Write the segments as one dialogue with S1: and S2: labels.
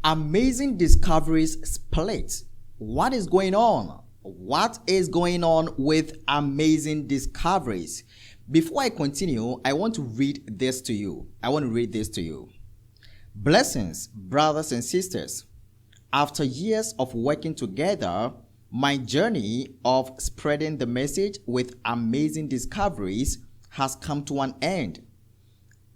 S1: Amazing discoveries split. What is going on? What is going on with amazing discoveries? Before I continue, I want to read this to you. Blessings, brothers and sisters. After years of working together, my journey of spreading the message with amazing discoveries has come to an end.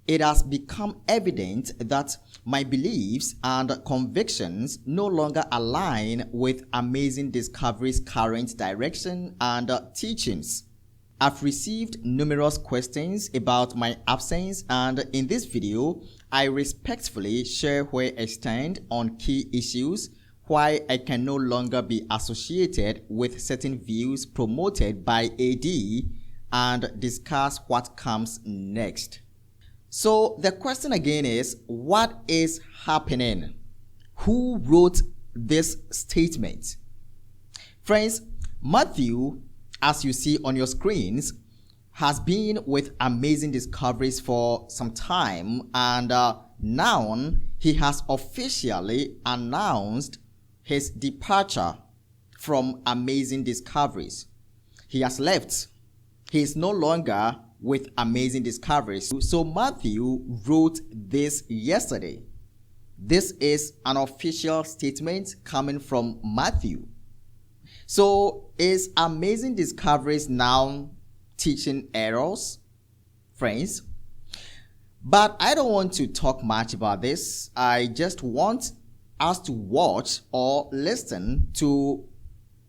S1: It has become evident that my beliefs and convictions no longer align with Amazing Discovery's current direction and teachings. I've received numerous questions about my absence, and in this video, I respectfully share where I stand on key issues, why I can no longer be associated with certain views promoted by AD, and discuss what comes next. So the question again is, what is happening? Who wrote this statement? Friends, Matthew, as you see on your screens, has been with Amazing Discoveries for some time, and now he has officially announced his departure from Amazing Discoveries. He has left. He is no longer with Amazing Discoveries. So Matthew wrote this yesterday. This is an official statement coming from Matthew. So is Amazing Discoveries now teaching errors, friends? But I don't want to talk much about this. I just want us to watch or listen to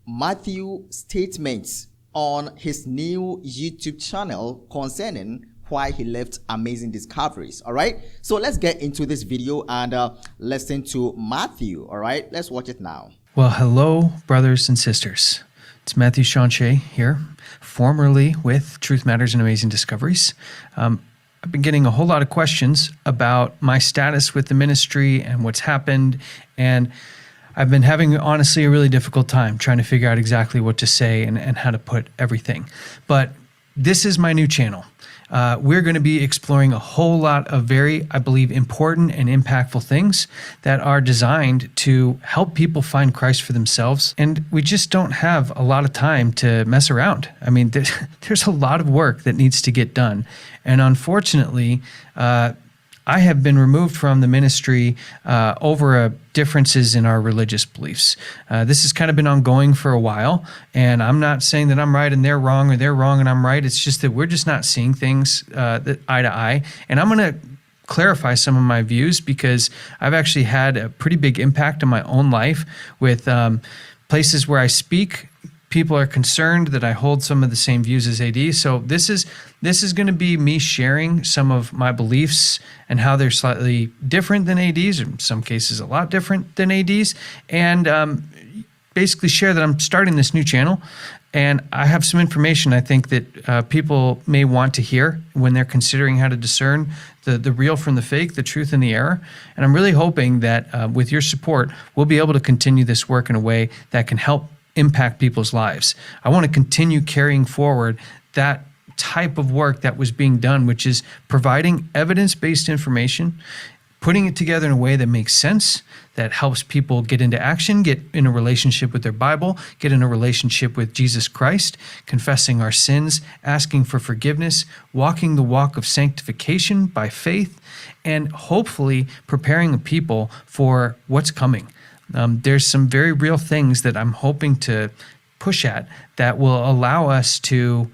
S1: Matthew's statements on his new YouTube channel concerning why he left Amazing Discoveries. All right, so let's get into this video and listen to Matthew. All right, let's watch it now.
S2: Well, hello, brothers and sisters. It's Matthew Schanche here, formerly with Truth Matters and Amazing Discoveries. I've been getting a whole lot of questions about my status with the ministry and what's happened, and I've been having, honestly, a really difficult time trying to figure out exactly what to say and how to put everything. But this is my new channel. We're going to be exploring a whole lot of very, I believe, important and impactful things that are designed to help people find Christ for themselves. And we just don't have a lot of time to mess around. I mean, there's a lot of work that needs to get done. And unfortunately, I have been removed from the ministry over differences in our religious beliefs. This has kind of been ongoing for a while, and I'm not saying that I'm right and they're wrong, or they're wrong and I'm right. It's just that we're just not seeing things that eye to eye. And I'm going to clarify some of my views because I've actually had a pretty big impact on my own life with places where I speak. People are concerned that I hold some of the same views as AD. So this is going to be me sharing some of my beliefs and how they're slightly different than AD's, or in some cases a lot different than AD's, and basically share that I'm starting this new channel. And I have some information I think that people may want to hear when they're considering how to discern the real from the fake, the truth and the error. And I'm really hoping that with your support, we'll be able to continue this work in a way that can help impact people's lives. I want to continue carrying forward that type of work that was being done, which is providing evidence-based information, putting it together in a way that makes sense, that helps people get into action, get in a relationship with their Bible, get in a relationship with Jesus Christ, confessing our sins, asking for forgiveness, walking the walk of sanctification by faith, and hopefully preparing the people for what's coming. There's some very real things that I'm hoping to push at that will allow us to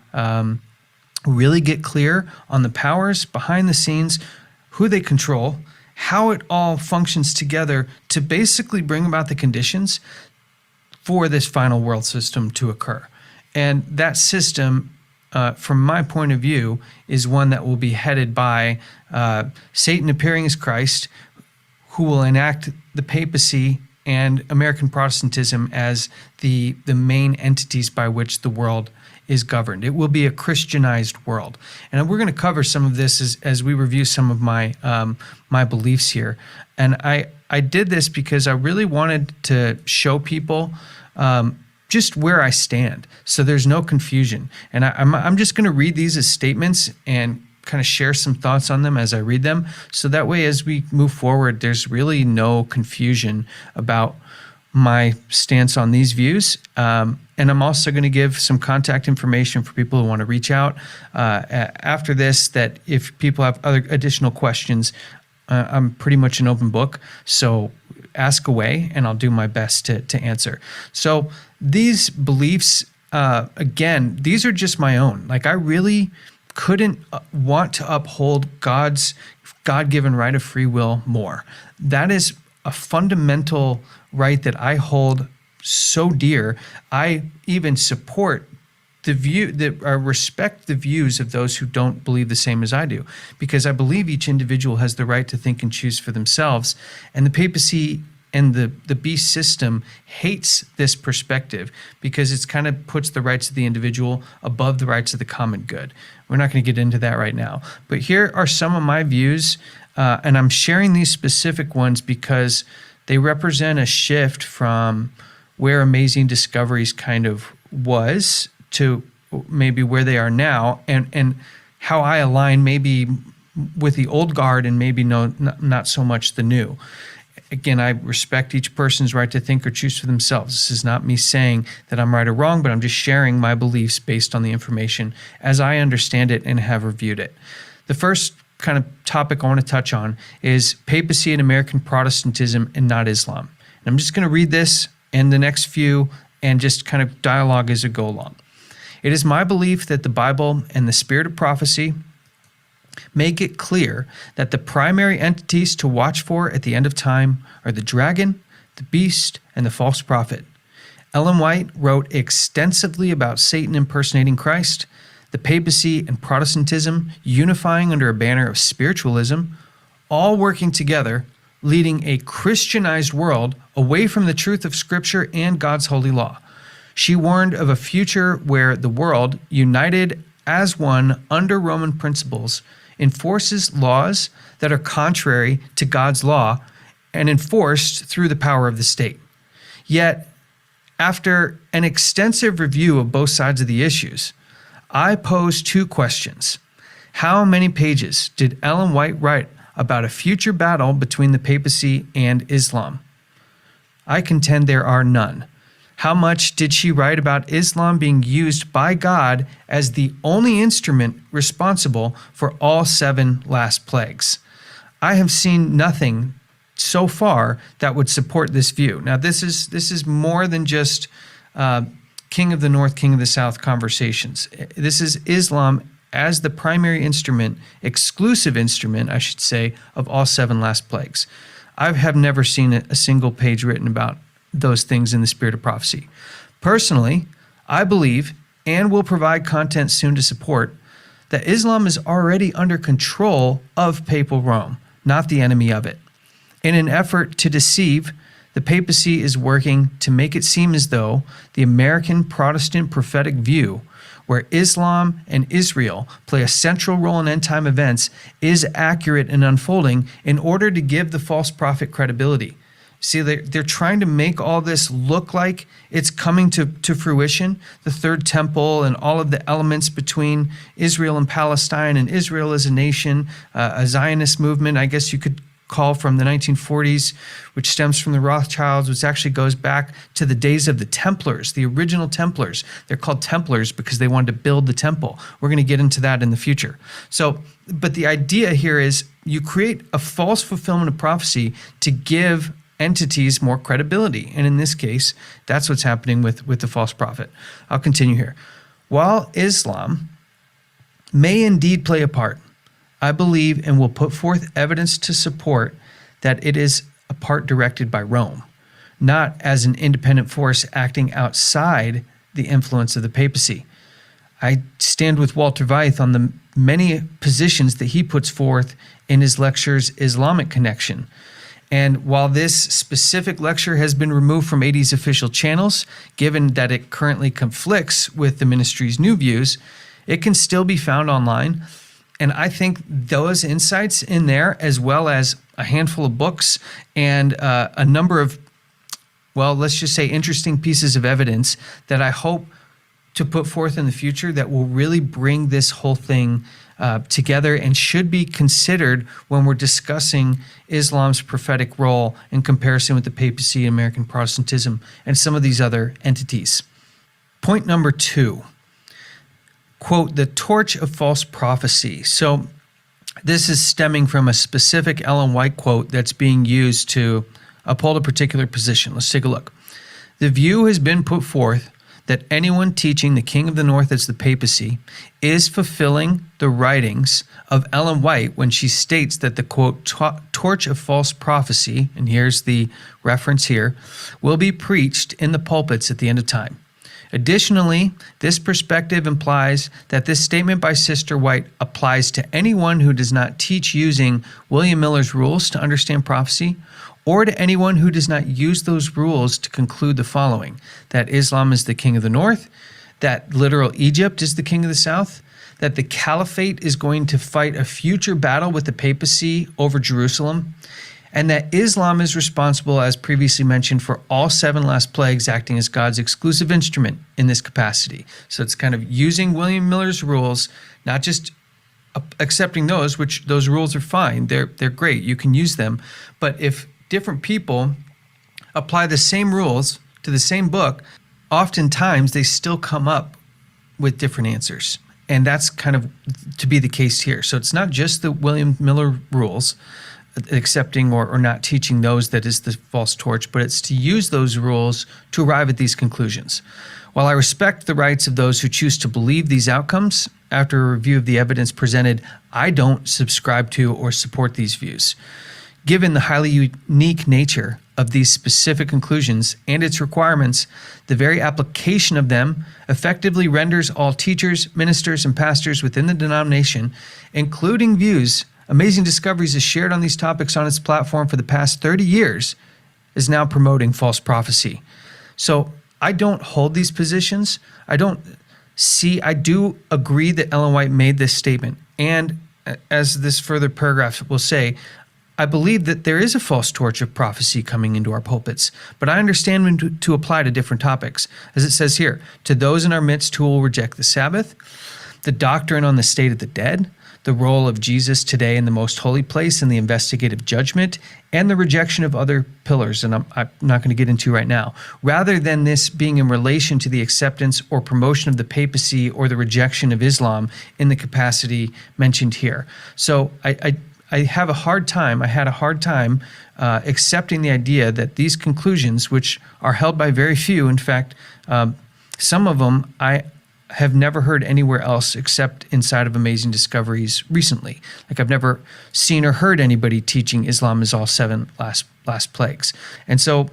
S2: really get clear on the powers behind the scenes, who they control, how it all functions together to basically bring about the conditions for this final world system to occur. And that system, from my point of view, is one that will be headed by Satan appearing as Christ, who will enact the Papacy and American Protestantism as the main entities by which the world is governed. It will be a Christianized world. And we're going to cover some of this as we review some of my my beliefs here. And I did this because I really wanted to show people just where I stand, so there's no confusion. And I'm just going to read these as statements and kind of share some thoughts on them as I read them. So that way, as we move forward, there's really no confusion about my stance on these views. And I'm also going to give some contact information for people who want to reach out after this, that if people have other additional questions, I'm pretty much an open book. So ask away and I'll do my best to answer. So these beliefs, again, these are just my own. Like, I really couldn't want to uphold God's God-given right of free will more. That is a fundamental right that I hold so dear. I even support the view that I respect the views of those who don't believe the same as I do, because I believe each individual has the right to think and choose for themselves. And the papacy and the beast system hates this perspective because it's kind of puts the rights of the individual above the rights of the common good. We're not going to get into that right now. But here are some of my views, and I'm sharing these specific ones because they represent a shift from where Amazing Discoveries kind of was to maybe where they are now, and how I align maybe with the old guard and maybe not so much the new. Again, I respect each person's right to think or choose for themselves. This is not me saying that I'm right or wrong, but I'm just sharing my beliefs based on the information as I understand it and have reviewed it. The first kind of topic I want to touch on is papacy and American Protestantism and not Islam. And I'm just going to read this and the next few and just kind of dialogue as we go along. It is my belief that the Bible and the spirit of prophecy make it clear that the primary entities to watch for at the end of time are the dragon, the beast, and the false prophet. Ellen White wrote extensively about Satan impersonating Christ, the papacy and Protestantism unifying under a banner of spiritualism, all working together, leading a Christianized world away from the truth of Scripture and God's holy law. She warned of a future where the world, united as one under Roman principles, enforces laws that are contrary to God's law and enforced through the power of the state. Yet, after an extensive review of both sides of the issues, I pose two questions. How many pages did Ellen White write about a future battle between the papacy and Islam? I contend there are none. How much did she write about Islam being used by God as the only instrument responsible for all 7 last plagues? I have seen nothing so far that would support this view. Now, this is more than just King of the North, King of the South conversations. This is Islam as the primary instrument, exclusive instrument, I should say, of all 7 last plagues. I have never seen a single page written about those things in the spirit of prophecy. Personally, I believe, and will provide content soon to support, that Islam is already under control of papal Rome, not the enemy of it. In an effort to deceive, the papacy is working to make it seem as though the American Protestant prophetic view, where Islam and Israel play a central role in end-time events, is accurate and unfolding in order to give the false prophet credibility. See, they're trying to make all this look like it's coming to fruition, the third temple and all of the elements between Israel and Palestine and Israel as a nation, a Zionist movement, I guess you could call, from the 1940s, which stems from the Rothschilds, which actually goes back to the days of the Templars, the original Templars. They're called Templars because they wanted to build the temple. We're going to get into that in the future. So, but the idea here is you create a false fulfillment of prophecy to give entities more credibility. And in this case, that's what's happening with the false prophet. I'll continue here. While Islam may indeed play a part, I believe and will put forth evidence to support that it is a part directed by Rome, not as an independent force acting outside the influence of the papacy. I stand with Walter Veith on the many positions that he puts forth in his lectures, Islamic Connection. And while this specific lecture has been removed from AD's official channels, given that it currently conflicts with the ministry's new views, it can still be found online. And I think those insights in there, as well as a handful of books and a number of, well, let's just say interesting pieces of evidence that I hope to put forth in the future that will really bring this whole thing together and should be considered when we're discussing Islam's prophetic role in comparison with the papacy, American Protestantism, and some of these other entities. Point number 2, quote, the torch of false prophecy. So this is stemming from a specific Ellen White quote that's being used to uphold a particular position. Let's take a look. The view has been put forth that anyone teaching the King of the North as the papacy is fulfilling the writings of Ellen White when she states that the, quote, torch of false prophecy, and here's the reference here, will be preached in the pulpits at the end of time. Additionally, this perspective implies that this statement by Sister White applies to anyone who does not teach using William Miller's rules to understand prophecy, or to anyone who does not use those rules to conclude the following: that Islam is the king of the north, that literal Egypt is the king of the south, that the caliphate is going to fight a future battle with the papacy over Jerusalem, and that Islam is responsible, as previously mentioned, for all 7 last plagues, acting as God's exclusive instrument in this capacity. So it's kind of using William Miller's rules, not just accepting those, which those rules are fine. They're great. You can use them. But if different people apply the same rules to the same book, oftentimes they still come up with different answers. And that's kind of to be the case here. So it's not just the William Miller rules, accepting or not teaching those that is the false torch, but it's to use those rules to arrive at these conclusions. While I respect the rights of those who choose to believe these outcomes, after a review of the evidence presented, I don't subscribe to or support these views. Given the highly unique nature of these specific conclusions and its requirements, the very application of them effectively renders all teachers, ministers, and pastors within the denomination, including views Amazing Discoveries has shared on these topics on its platform for the past 30 years, is now promoting false prophecy. So I don't hold these positions. I do agree that Ellen White made this statement. And as this further paragraph will say, I believe that there is a false torch of prophecy coming into our pulpits, but I understand when to apply to different topics. As it says here, to those in our midst who will reject the Sabbath, the doctrine on the state of the dead, the role of Jesus today in the most holy place and the investigative judgment, and the rejection of other pillars, and I'm not going to get into right now, rather than this being in relation to the acceptance or promotion of the papacy or the rejection of Islam in the capacity mentioned here. So I had a hard time accepting the idea that these conclusions, which are held by very few, in fact, some of them I have never heard anywhere else except inside of Amazing Discoveries recently. Like I've never seen or heard anybody teaching Islam is all 7 last plagues. And so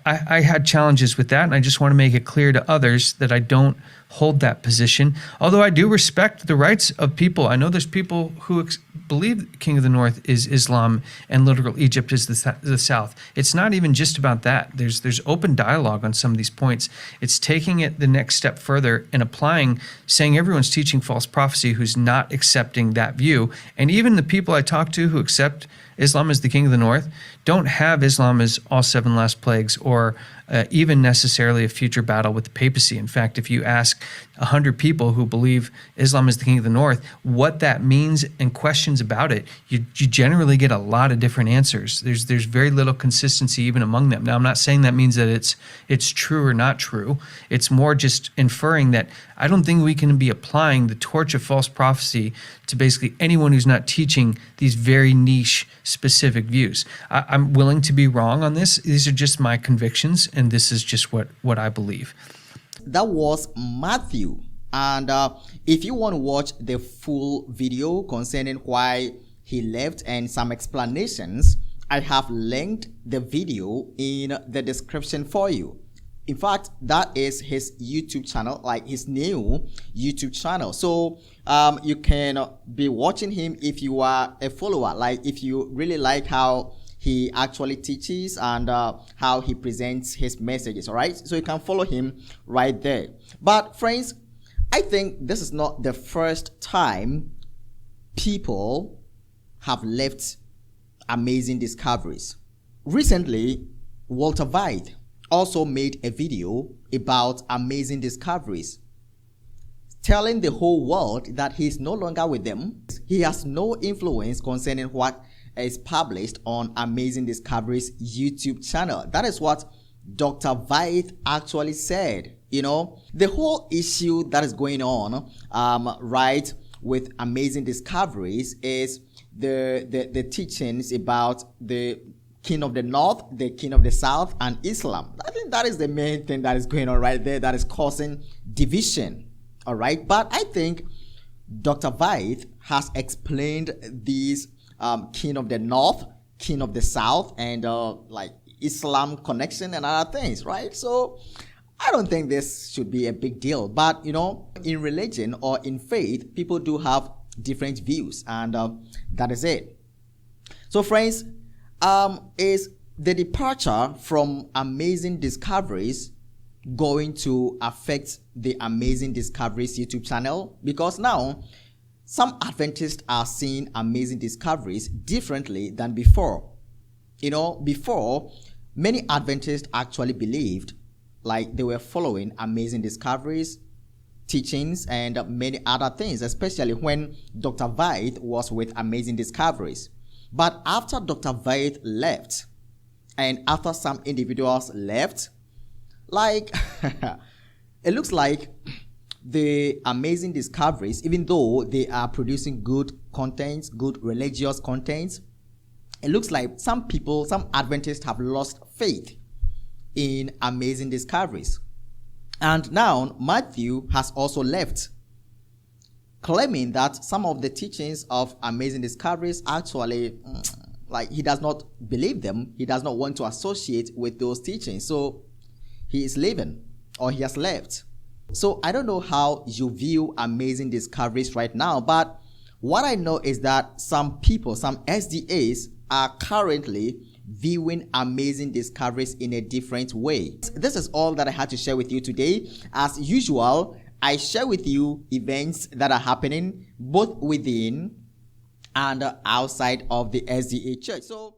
S2: I had challenges with that, and I just want to make it clear to others that I don't hold that position, although I do respect the rights of people. I know there's people who believe King of the North is Islam and literal Egypt is the South. It's not even just about that. There's open dialogue on some of these points. It's taking it the next step further and applying, saying everyone's teaching false prophecy who's not accepting that view. And even the people I talk to who accept Islam as the King of the North don't have Islam as all 7 last plagues or even necessarily a future battle with the papacy. In fact, if you ask 100 people who believe Islam is the King of the North what that means and questions about it, you generally get a lot of different answers. There's very little consistency even among them. Now, I'm not saying that means that it's true or not true. It's more just inferring that I don't think we can be applying the torch of false prophecy to basically anyone who's not teaching these very niche specific views. I'm willing to be wrong on this. These are just my convictions, and this is just what I believe.
S1: That was Matthew. And if you want to watch the full video concerning why he left and some explanations, I have linked the video in the description for you. In fact, that is his YouTube channel, like his new YouTube channel. So you can be watching him if you are a follower, like if you really like how he actually teaches and how he presents his messages, all right? So you can follow him right there. But friends, I think this is not the first time people have left Amazing Discoveries. Recently, Walter White also made a video about Amazing Discoveries, telling the whole world that he's no longer with them. He has no influence concerning what is published on Amazing Discoveries YouTube channel. That is what Dr. Vaith actually said. The whole issue that is going on right with Amazing Discoveries is the teachings about the king of the north, the king of the south, and Islam. I think that is the main thing that is going on right there that is causing division. All right, but I think Dr. Vaith has explained these king of the north, king of the south, and like Islam connection and other things, right? So I don't think this should be a big deal. But in religion or in faith, people do have different views, and that is it. So friends, is the departure from Amazing Discoveries going to affect the Amazing Discoveries YouTube channel? Because now some Adventists are seeing Amazing Discoveries differently than before. Before, many Adventists actually believed like they were following Amazing Discoveries teachings and many other things, especially when Dr. Vaith was with Amazing Discoveries. But after Dr. Vaith left, and after some individuals left, like it looks like the Amazing Discoveries, even though they are producing good contents, good religious contents, it looks like some people, some Adventists have lost faith in Amazing Discoveries. And now Matthew has also left, claiming that some of the teachings of Amazing Discoveries actually, like he does not believe them. He does not want to associate with those teachings. So he is leaving, or he has left. So I don't know how you view Amazing Discoveries right now, but what I know is that some people, some SDAs are currently viewing Amazing Discoveries in a different way. This is all that I had to share with you today. As usual, I share with you events that are happening both within and outside of the SDA church. So